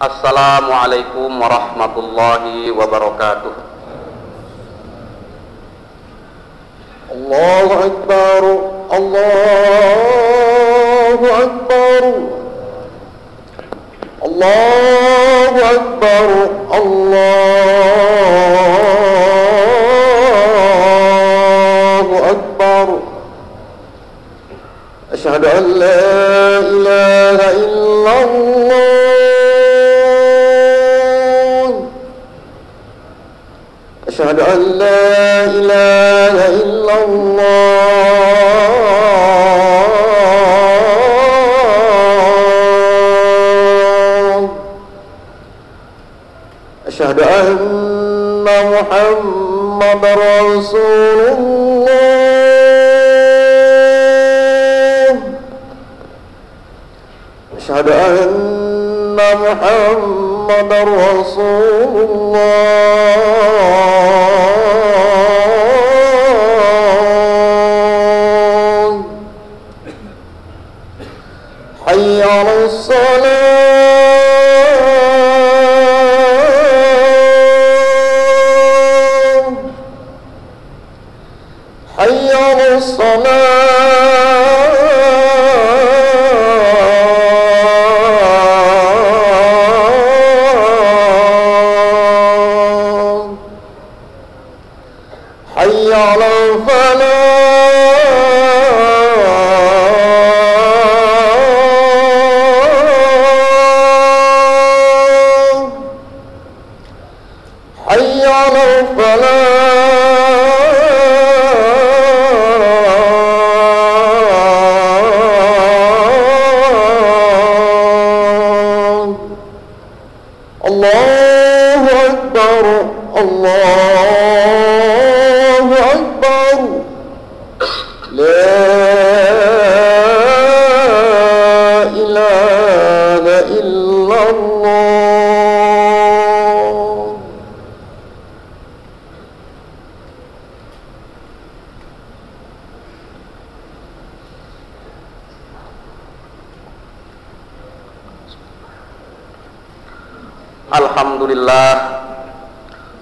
Assalamualaikum warahmatullahi wabarakatuh. Allahu Akbar, Allahu Akbar, Allahu Akbar, Allahu Akbar. Asyhadu an la ilaha illallah. أشهد أن لا إله إلا الله. أشهد أن محمد رسول الله. أشهد أن محمد رسول الله. حي على الصلاة، حي على الصلاة، حي على الفلاح. Allahu Akbar, Allahu Akbar. La ilaha illallah.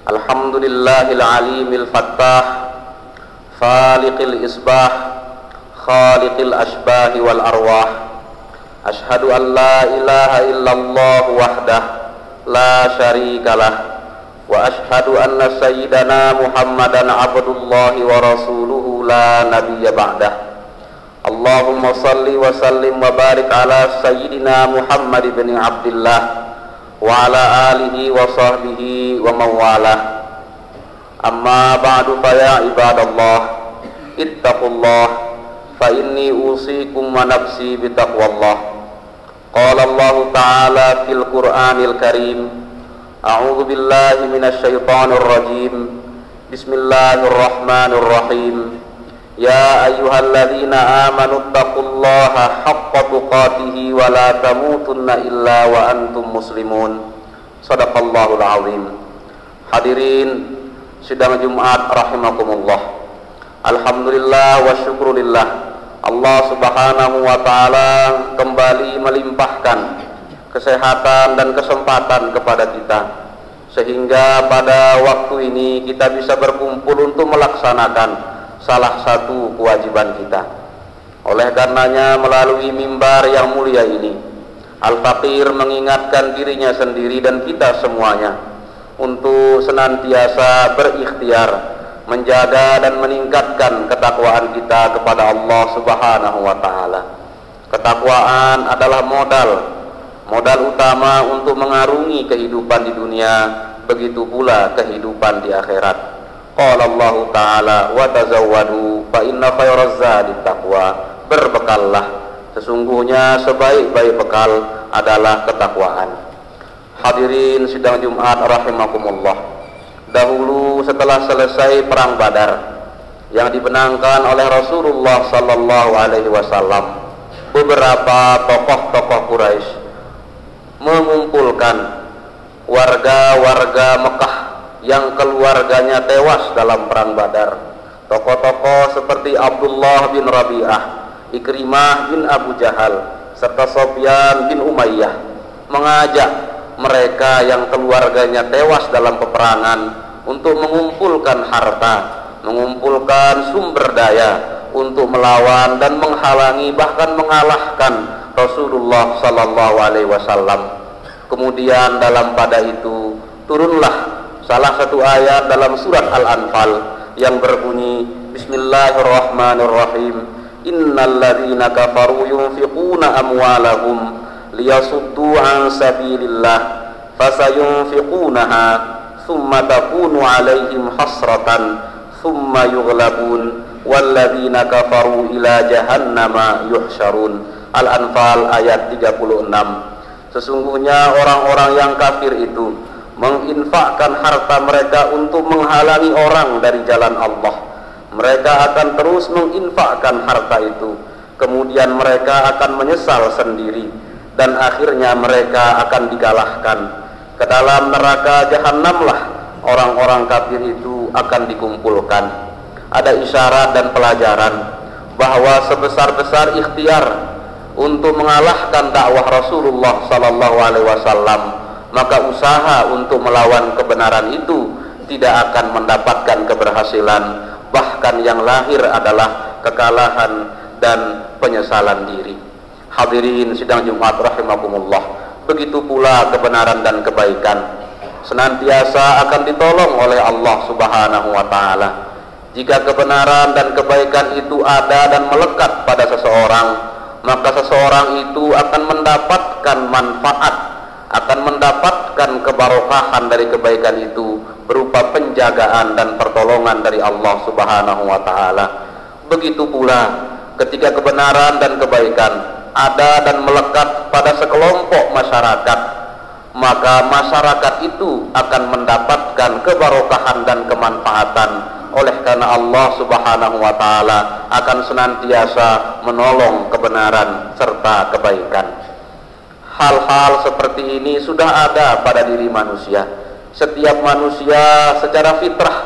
Alhamdulillahil alimil fattah, faliqil isbah, khaliqil asbahi wal arwah. Ashhadu an la ilaha illallah wahdah la syarikalah, wa ashhadu anna sayyidana Muhammadan abdullahi wa rasuluhu la nabiyya ba'dah. Allahumma salli wa sallim wa barik ala sayyidina Muhammad ibn Abdillah wa ala alihi wa sahbihi wa mawalah. Amma ba'du, fa ya ibadallah ittaqullah fa inni usikum wa nafsi bitaqwallah. Qala Allah ta'ala fil Qur'anil Karim, a'udzu billahi minasy syaithanir rajim. Bismillahirrahmanirrahim. Ya ayyuhalladzina amanu taqullaha haqqa tuqatih wa la tamutunna illa wa antum muslimun. Shadaqallahul azim. Hadirin sidang Jumat rahimakumullah. Alhamdulillah wa syukrulillah, Allah subhanahu wa ta'ala kembali melimpahkan kesehatan dan kesempatan kepada kita, sehingga pada waktu ini kita bisa berkumpul untuk melaksanakan salah satu kewajiban kita. Oleh karenanya, melalui mimbar yang mulia ini, Al-Faqir mengingatkan dirinya sendiri dan kita semuanya untuk senantiasa berikhtiar menjaga dan meningkatkan ketakwaan kita kepada Allah Subhanahu wa ta'ala. Ketakwaan adalah modal utama untuk mengarungi kehidupan di dunia, begitu pula kehidupan di akhirat. Qala Allah Ta'ala, wa tazawwadu fa inna khairaz zadi taqwa. Berbekallah, sesungguhnya sebaik-baik bekal adalah ketakwaan. Hadirin sidang Jumat rahimakumullah. Dahulu setelah selesai perang Badar yang dibenangkan oleh Rasulullah sallallahu alaihi wasallam, beberapa tokoh-tokoh Quraisy mengumpulkan warga-warga Mekah yang keluarganya tewas dalam perang Badar. Tokoh-tokoh seperti Abdullah bin Rabi'ah, Ikrimah bin Abu Jahal, serta Sofyan bin Umayyah mengajak mereka yang keluarganya tewas dalam peperangan untuk mengumpulkan harta, mengumpulkan sumber daya untuk melawan dan menghalangi bahkan mengalahkan Rasulullah sallallahu alaihi wasallam. Kemudian dalam pada itu turunlah salah satu ayat dalam surat Al-Anfal yang berbunyi, Bismillahirrahmanirrahim, Innal ladzina kafaru yunfiquna amwalahum liyasuddu an sabilillah fasayunfiqunaha thumma takunu alaihim hasratan thumma yughlabun walladzina kafaru ila jahannama yuhsyarun. Al-Anfal ayat 36. Sesungguhnya orang-orang yang kafir itu menginfakkan harta mereka untuk menghalangi orang dari jalan Allah. Mereka akan terus menginfakkan harta itu, kemudian mereka akan menyesal sendiri, dan akhirnya mereka akan dikalahkan. Ke dalam neraka Jahannamlah orang-orang kafir itu akan dikumpulkan. Ada isyarat dan pelajaran bahwa sebesar-besar ikhtiar untuk mengalahkan dakwah Rasulullah sallallahu alaihi wasallam, maka usaha untuk melawan kebenaran itu tidak akan mendapatkan keberhasilan, bahkan yang lahir adalah kekalahan dan penyesalan diri. Hadirin sidang Jumat rahimakumullah, begitu pula kebenaran dan kebaikan senantiasa akan ditolong oleh Allah Subhanahu wa taala. Jika kebenaran dan kebaikan itu ada dan melekat pada seseorang, maka seseorang itu akan mendapatkan manfaat, akan mendapatkan kebarokahan dari kebaikan itu berupa penjagaan dan pertolongan dari Allah Subhanahu wa taala. Begitu pula ketika kebenaran dan kebaikan ada dan melekat pada sekelompok masyarakat, maka masyarakat itu akan mendapatkan kebarokahan dan kemanfaatan, oleh karena Allah Subhanahu wa taala akan senantiasa menolong kebenaran serta kebaikan. Hal-hal seperti ini sudah ada pada diri manusia. Setiap manusia secara fitrah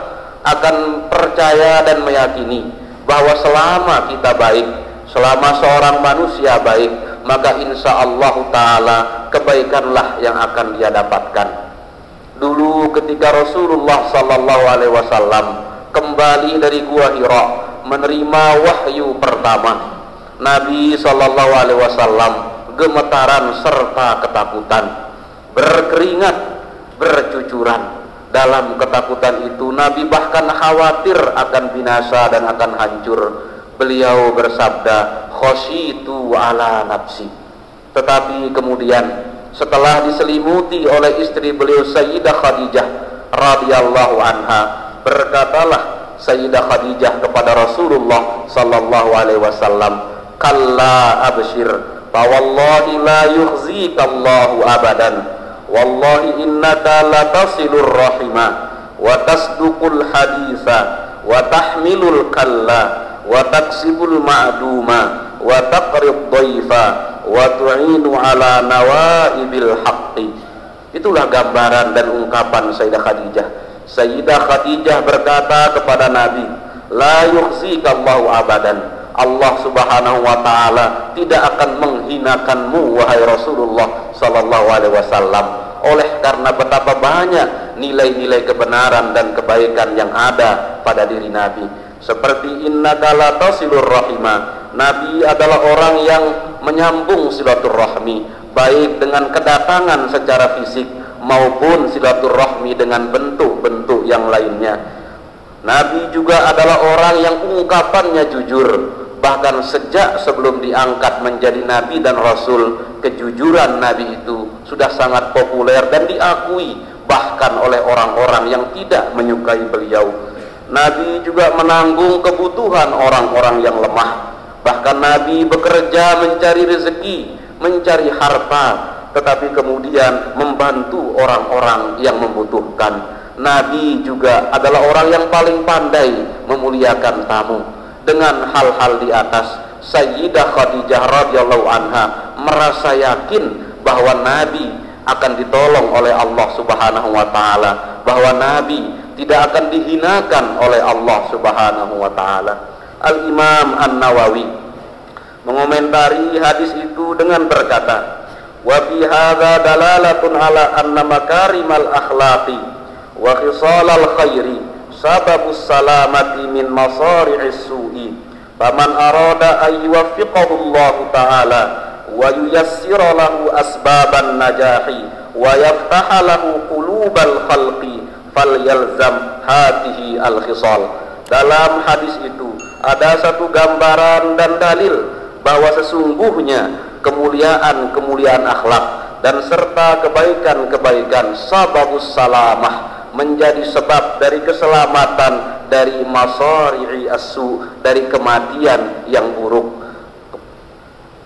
akan percaya dan meyakini bahwa selama kita baik, selama seorang manusia baik, maka insya Allah ta'ala kebaikanlah yang akan dia dapatkan. Dulu ketika Rasulullah sallallahu alaihi wasallam kembali dari Gua Hira menerima wahyu pertama, Nabi sallallahu alaihi wasallam gemetaran serta ketakutan, berkeringat, bercucuran. Dalam ketakutan itu Nabi bahkan khawatir akan binasa dan akan hancur. Beliau bersabda, khasyitu ala nafsi. Tetapi kemudian setelah diselimuti oleh istri beliau Sayyidah Khadijah radhiyallahu anha, berkatalah Sayyidah Khadijah kepada Rasulullah sallallahu alaihi wasallam, kalla abshir, fa wallahi la yukhzikallahu abadan, wallahi innaka latasilur rahima wa tasduqul haditha wa tahmilul kalla wa taksibul ma'duma wa taqrid dhaifa wa tu'inu ala nawaibil haqqi. Itulah gambaran dan ungkapan Sayyidah Khadijah. Sayyidah Khadijah berkata kepada Nabi, la yukhzikallahu abadan, Allah Subhanahu wa taala tidak akan menghinakanmu wahai Rasulullah sallallahu alaihi wasallam, oleh karena betapa banyak nilai-nilai kebenaran dan kebaikan yang ada pada diri Nabi. Seperti innaka latasilur rahima, Nabi adalah orang yang menyambung silaturahmi, baik dengan kedatangan secara fisik maupun silaturahmi dengan bentuk-bentuk yang lainnya. Nabi juga adalah orang yang ungkapannya jujur. Bahkan sejak sebelum diangkat menjadi Nabi dan Rasul, kejujuran Nabi itu sudah sangat populer dan diakui bahkan oleh orang-orang yang tidak menyukai beliau. Nabi juga menanggung kebutuhan orang-orang yang lemah. Bahkan Nabi bekerja mencari rezeki, mencari harta, tetapi kemudian membantu orang-orang yang membutuhkan. Nabi juga adalah orang yang paling pandai memuliakan tamu. Dengan hal-hal di atas, Sayyidah Khadijah radhiyallahu anha merasa yakin bahwa Nabi akan ditolong oleh Allah Subhanahu wa taala, bahwa Nabi tidak akan dihinakan oleh Allah Subhanahu wa taala. Al-Imam An-Nawawi mengomentari hadis itu dengan berkata, wa fi hadza dalalatun ala anna makarimal akhlaqi wa khisalal khairi sababus salamati min masari'is su'i. Faman arada ay yuwaffiqahu Allah ta'ala wa yuyassira lahu asbaban najahi wa yaftaha lahu qulubal khalqi falyalzam hatihi al khisal. Dalam hadis itu ada satu gambaran dan dalil bahwa sesungguhnya kemuliaan akhlak dan serta kebaikan sababus salamah menjadi sebab dari keselamatan dari masari'i as-su, dari kematian yang buruk.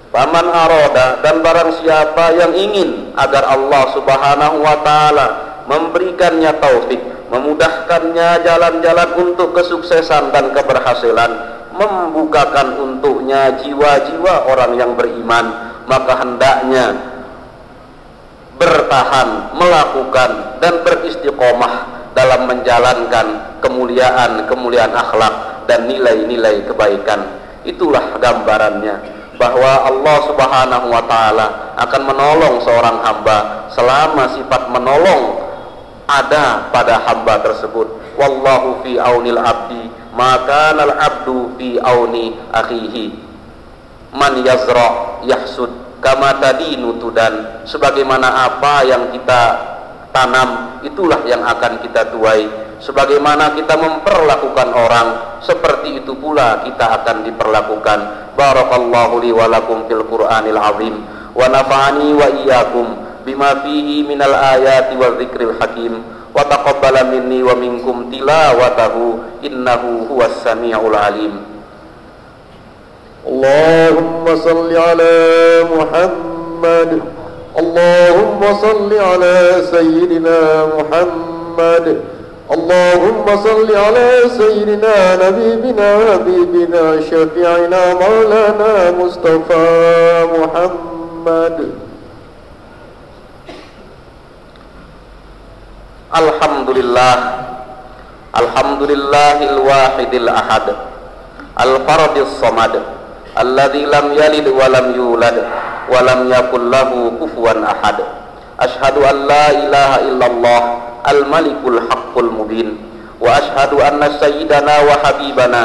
Faman aroda, dan barang siapa yang ingin agar Allah Subhanahu wa ta'ala memberikannya taufik, memudahkannya jalan-jalan untuk kesuksesan dan keberhasilan, membukakan untuknya jiwa-jiwa orang yang beriman, maka hendaknya bertahan, melakukan dan beristiqomah dalam menjalankan kemuliaan akhlak dan nilai-nilai kebaikan. Itulah gambarannya bahwa Allah Subhanahu wa ta'ala akan menolong seorang hamba selama sifat menolong ada pada hamba tersebut. Wallahu fi aunil abdi maka al abdu fi auni akhihi. Man yazra yahsud kama tadinu tudan. Sebagaimana apa yang kita tanam, itulah yang akan kita tuai. Sebagaimana kita memperlakukan orang, seperti itu pula kita akan diperlakukan. Barakallahu li wa lakum fil Qur'anil azim wa nafa'ani wa iyyakum bima fihi minal ayati wa dzikril hakim wa taqabbala minni wa minkum tilawatahu innahu huwas samiul alim. Allahumma salli ala Muhammad, Allahumma salli ala Sayyidina Muhammad, Allahumma salli ala Sayyidina Nabibina Habibina Syafi'ina Maulana Mustafa Muhammad. Alhamdulillah, alhamdulillahil wahidil ahad, al-fardis samad, alladzi lam yalid wa lam yulad wa lam yakul lahu kufuwan ahad. Asyhadu an la ilaha illallah al-malikul haqqul mubin wa asyhadu anna sayyidana wa habibana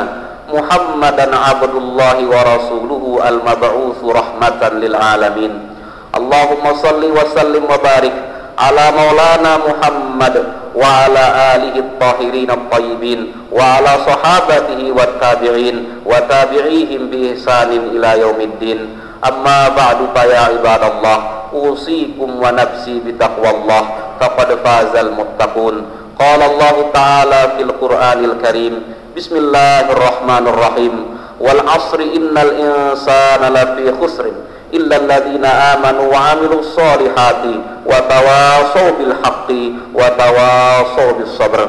Muhammadan abdullahi wa rasuluhu al-mab'utsu rahmatan lil alamin. Allahumma salli wa sallim wa barik ala maulana Muhammad wa ala alihi at-tahirin at-tayyibin wa ala sahabatihi wat tabi'in wa tabi'ihim bi ihsanin ila yaumiddin. Amma ba'du fa ya ibadallah, usikum wa nafsi bi taqwallah faqad fazal muttaqun. Qala Allah ta'ala fil Qur'anil Karim, bismillahirrahmanirrahim, wal 'asri innal insana lafi khusrin illa alladziina aamanu wa 'amilus shalihati wa tawashaw bil haqqi wa tawashaw bis sabr.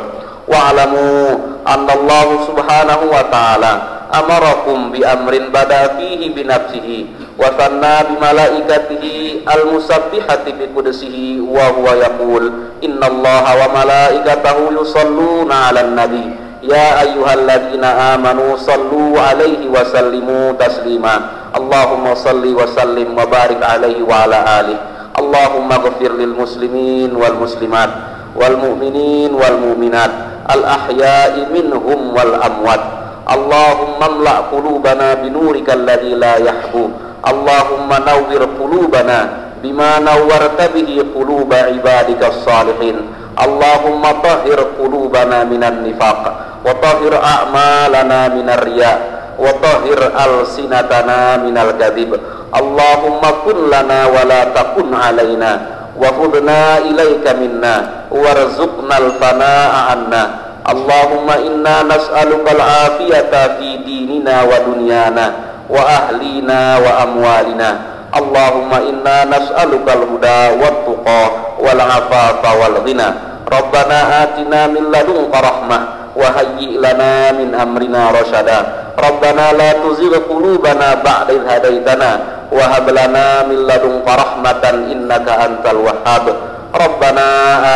Wa'lamu anna Allah subhanahu wa ta'ala amarakum bi amrin bada fihi bi nafsihi wa sanna bi malaikatihi al musabbihati bi qudsihi wa huwa yaqul innallaha wa malaikatahu yusalluna 'alan nabi ya ayyuhalladzina amanu sallu 'alaihi wa sallimu taslima. Allahumma salli wa sallim wa barik 'alaihi wa 'ala alihi. Allahumma ighfir lil muslimin wal muslimat wal mu'minin wal mu'minat al ahya'i minhum wal amwat. Allahumma amla qulubana binurika alladzi la yahbu. Allahumma nawwir qulubana bima nawwarta bihi quluba ibadikas salihin. Allahumma tahhir qulubana minan nifaq wa tahhir a'malana minar riya wa tahhir alsinatana minal kadhib. Allahumma kun lana wa la takun alaina wa khudna ilaika minna warzuqnal fanaa'a anna. Allahumma inna nas'aluka al-afiyata fi dinina wa dunyana wa ahlina wa amwalina. Allahumma inna nas'aluka al-huda wat tuqa wal afafa wal ghina. Rabbana atina min ladunka rahmah wa hayyi' lana min amrina rasyada. Rabbana la tuzigh qulubana ba'da idh hadaitana wa hab lana min ladunka rahmatan innaka antal wahhab. Rabbana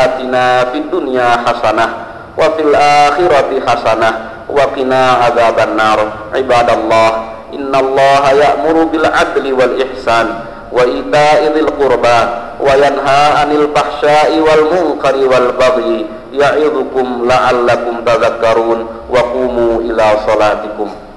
atina fid dunya hasanah wa fil akhirati hasanah wa qina adzaban nar. Ibadallah, innallaha ya'muru bil adli wal ihsan wa ita'i dzil qurba wa yanha 'anil fahsya'i wal munkari wal baghi ya'idzukum la'allakum tadhakkarun wa qumu ila salatikum.